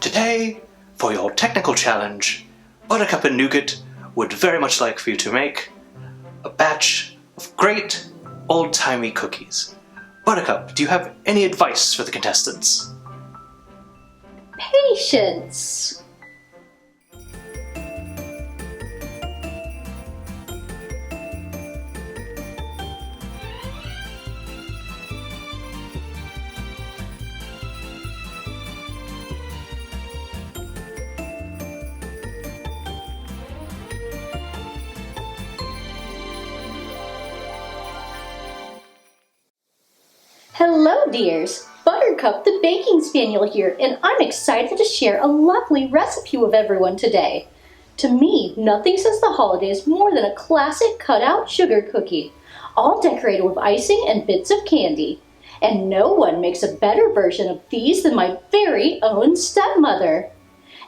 Today, for your technical challenge, Buttercup and Nougat would very much like for you to make a batch of great old-timey cookies. Buttercup, do you have any advice for the contestants? Patience. Hello dears, Buttercup the Baking Spaniel here, and I'm excited to share a lovely recipe with everyone today. To me, nothing says the holidays more than a classic cut-out sugar cookie, all decorated with icing and bits of candy. And no one makes a better version of these than my very own stepmother.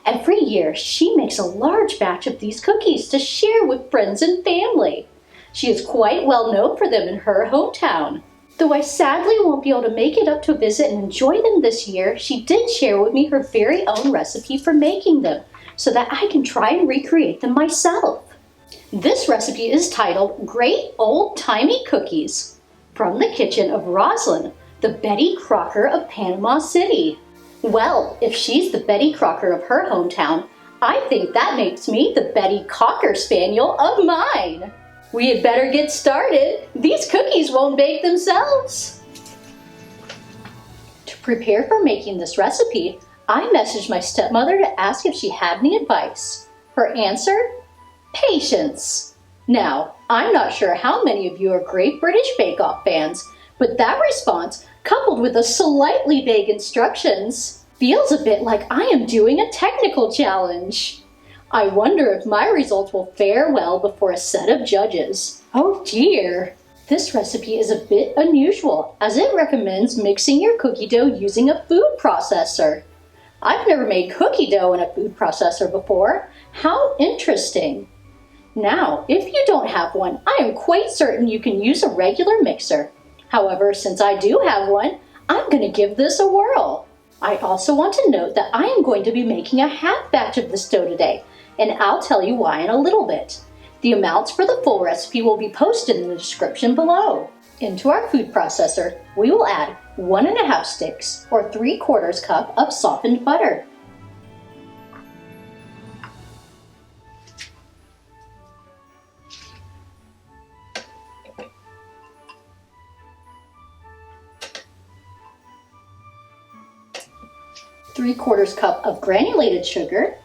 Every year, she makes a large batch of these cookies to share with friends and family. She is quite well known for them in her hometown. Though I sadly won't be able to make it up to visit and enjoy them this year, she did share with me her very own recipe for making them, so that I can try and recreate them myself. This recipe is titled Great Old Timey Cookies, from the kitchen of Roslyn, the Betty Crocker of Panama City. Well, if she's the Betty Crocker of her hometown, I think that makes me the Betty Cocker Spaniel of mine. We had better get started. These cookies won't bake themselves. To prepare for making this recipe, I messaged my stepmother to ask if she had any advice. Her answer? Patience. Now, I'm not sure how many of you are Great British Bake Off fans, but that response, coupled with the slightly vague instructions, feels a bit like I am doing a technical challenge. I wonder if my results will fare well before a set of judges. Oh dear! This recipe is a bit unusual, as it recommends mixing your cookie dough using a food processor. I've never made cookie dough in a food processor before. How interesting! Now, if you don't have one, I am quite certain you can use a regular mixer. However, since I do have one, I'm going to give this a whirl. I also want to note that I am going to be making a half batch of this dough today, and I'll tell you why in a little bit. The amounts for the full recipe will be posted in the description below. Into our food processor, we will add 1½ sticks or 3/4 cup of softened butter. Three-quarters cup of granulated sugar,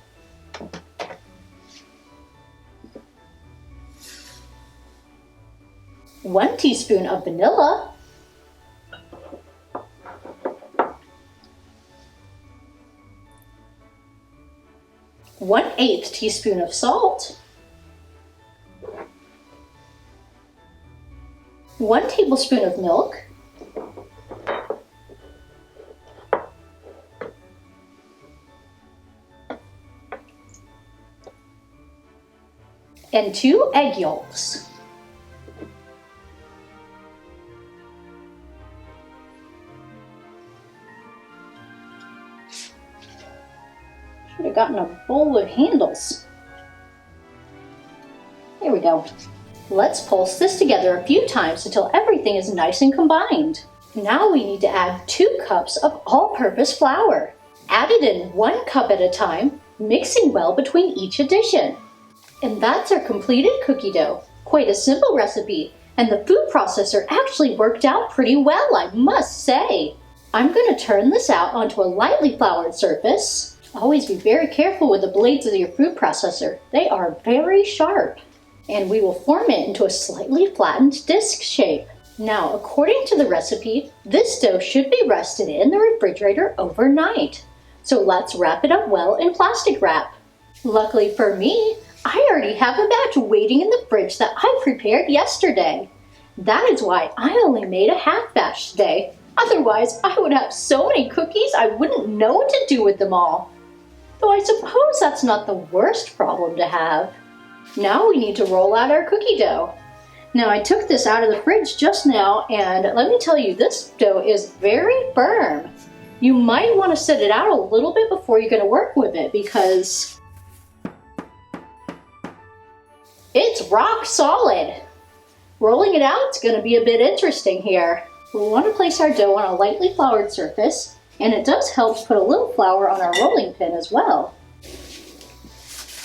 1 teaspoon of vanilla, 1/8 teaspoon of salt, 1 tablespoon of milk, and 2 egg yolks. Should have gotten a bowl with handles. There we go. Let's pulse this together a few times until everything is nice and combined. Now we need to add 2 cups of all-purpose flour. Add it in 1 cup at a time, mixing well between each addition. And that's our completed cookie dough. Quite a simple recipe, and the food processor actually worked out pretty well, I must say. I'm going to turn this out onto a lightly floured surface. Always be very careful with the blades of your food processor. They are very sharp. And we will form it into a slightly flattened disc shape. Now, according to the recipe, this dough should be rested in the refrigerator overnight. So let's wrap it up well in plastic wrap. Luckily for me, I already have a batch waiting in the fridge that I prepared yesterday. That is why I only made a half batch today. Otherwise, I would have so many cookies I wouldn't know what to do with them all. Though I suppose that's not the worst problem to have. Now we need to roll out our cookie dough. Now I took this out of the fridge just now, and let me tell you, this dough is very firm. You might want to set it out a little bit before you're going to work with it because it's rock solid. Rolling it out is going to be a bit interesting here. We want to place our dough on a lightly floured surface, and it does help to put a little flour on our rolling pin as well.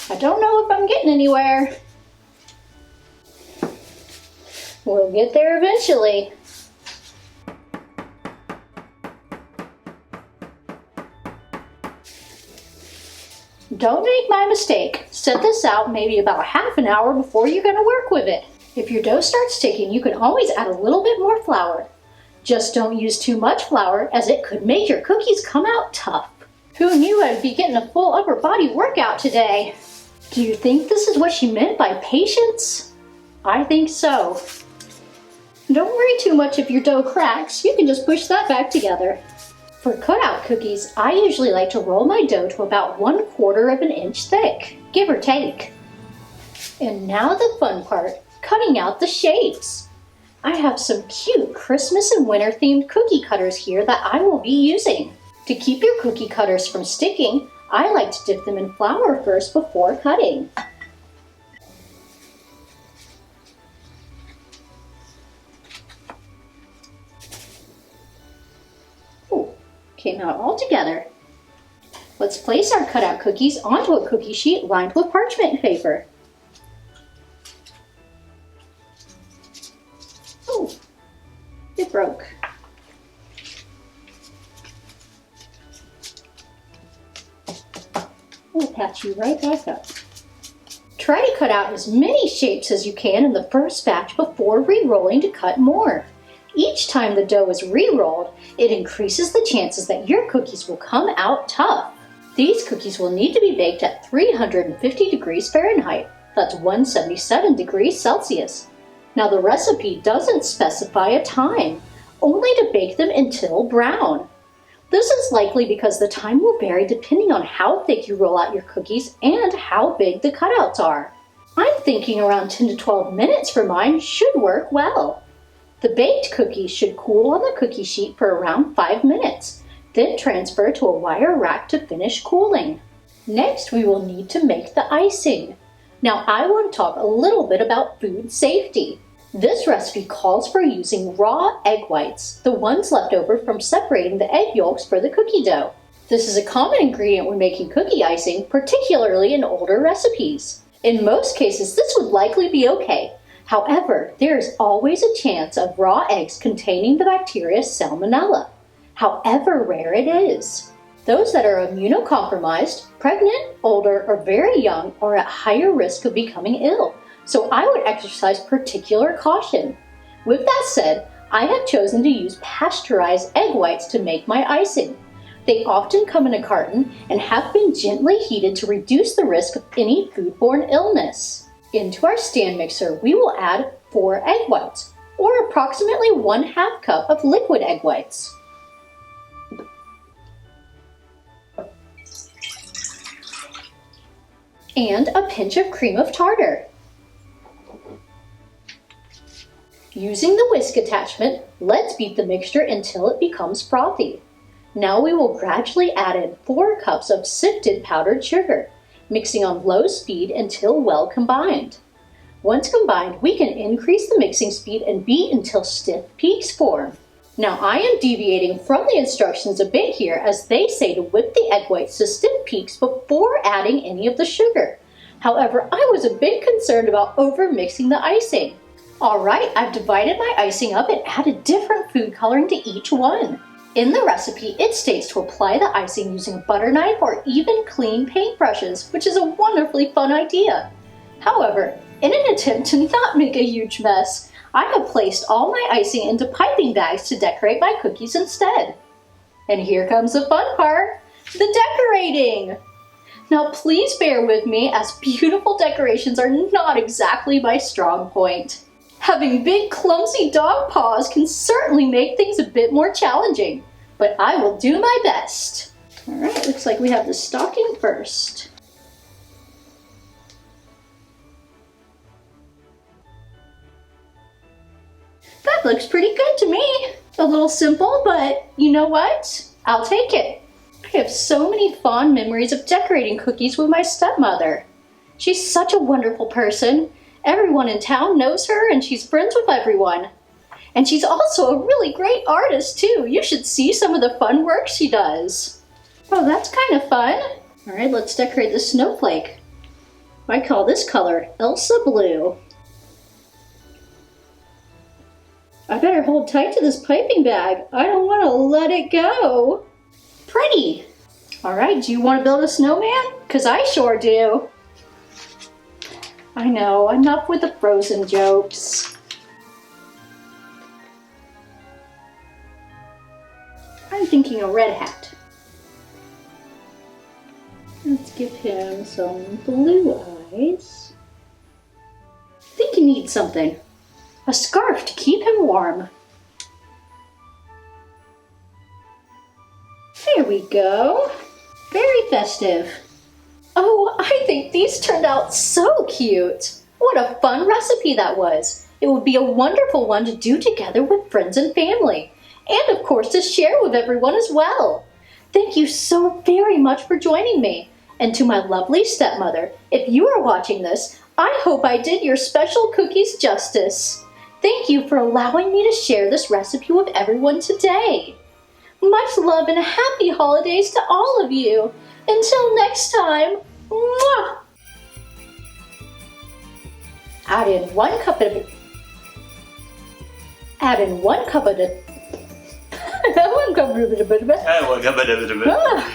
I don't know if I'm getting anywhere. We'll get there eventually. Don't make my mistake. Set this out maybe about half an hour before you're going to work with it. If your dough starts sticking, you can always add a little bit more flour. Just don't use too much flour as it could make your cookies come out tough. Who knew I'd be getting a full upper body workout today? Do you think this is what she meant by patience? I think so. Don't worry too much if your dough cracks. You can just push that back together. For cutout cookies, I usually like to roll my dough to about 1/4 of an inch thick, give or take. And now the fun part, cutting out the shapes. I have some cute Christmas and winter themed cookie cutters here that I will be using. To keep your cookie cutters from sticking, I like to dip them in flour first before cutting. Came out all together. Let's place our cutout cookies onto a cookie sheet lined with parchment paper. Oh, it broke. We'll patch you right back up. Try to cut out as many shapes as you can in the first batch before re-rolling to cut more. Each time the dough is re-rolled, it increases the chances that your cookies will come out tough. These cookies will need to be baked at 350 degrees Fahrenheit. That's 177 degrees Celsius. Now the recipe doesn't specify a time, only to bake them until brown. This is likely because the time will vary depending on how thick you roll out your cookies and how big the cutouts are. I'm thinking around 10 to 12 minutes for mine should work well. The baked cookies should cool on the cookie sheet for around 5 minutes, then transfer to a wire rack to finish cooling. Next, we will need to make the icing. Now, I want to talk a little bit about food safety. This recipe calls for using raw egg whites, the ones left over from separating the egg yolks for the cookie dough. This is a common ingredient when making cookie icing, particularly in older recipes. In most cases, this would likely be okay. However, there is always a chance of raw eggs containing the bacteria Salmonella, however rare it is. Those that are immunocompromised, pregnant, older, or very young are at higher risk of becoming ill, so I would exercise particular caution. With that said, I have chosen to use pasteurized egg whites to make my icing. They often come in a carton and have been gently heated to reduce the risk of any foodborne illness. Into our stand mixer, we will add 4 egg whites, or approximately 1/2 cup of liquid egg whites. And a pinch of cream of tartar. Using the whisk attachment, let's beat the mixture until it becomes frothy. Now we will gradually add in 4 cups of sifted powdered sugar, mixing on low speed until well combined. Once combined, we can increase the mixing speed and beat until stiff peaks form. Now I am deviating from the instructions a bit here as they say to whip the egg whites to stiff peaks before adding any of the sugar. However, I was a bit concerned about over mixing the icing. Alright, I've divided my icing up and added different food coloring to each one. In the recipe, it states to apply the icing using a butter knife or even clean paintbrushes, which is a wonderfully fun idea. However, in an attempt to not make a huge mess, I have placed all my icing into piping bags to decorate my cookies instead. And here comes the fun part, the decorating! Now please bear with me as beautiful decorations are not exactly my strong point. Having big clumsy dog paws can certainly make things a bit more challenging, but I will do my best. Alright, looks like we have the stocking first. That looks pretty good to me. A little simple, but you know what? I'll take it. I have so many fond memories of decorating cookies with my stepmother. She's such a wonderful person. Everyone in town knows her and she's friends with everyone. And she's also a really great artist too. You should see some of the fun work she does. Oh, that's kind of fun. All right, let's decorate the snowflake. I call this color Elsa Blue. I better hold tight to this piping bag. I don't want to let it go. Pretty. All right, do you want to build a snowman? Because I sure do. I know, enough with the Frozen jokes. I'm thinking a red hat. Let's give him some blue eyes. I think he needs something. A scarf to keep him warm. There we go. Very festive. Oh, I think these turned out so cute. What a fun recipe that was. It would be a wonderful one to do together with friends and family. And of course to share with everyone as well. Thank you so very much for joining me. And to my lovely stepmother, if you are watching this, I hope I did your special cookies justice. Thank you for allowing me to share this recipe with everyone today. Much love and happy holidays to all of you. Until next time, mwah! Add in 1 cup of it. Add in 1 cup of it. 1 cup of it. 1 cup of it.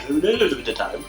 A little bit of time.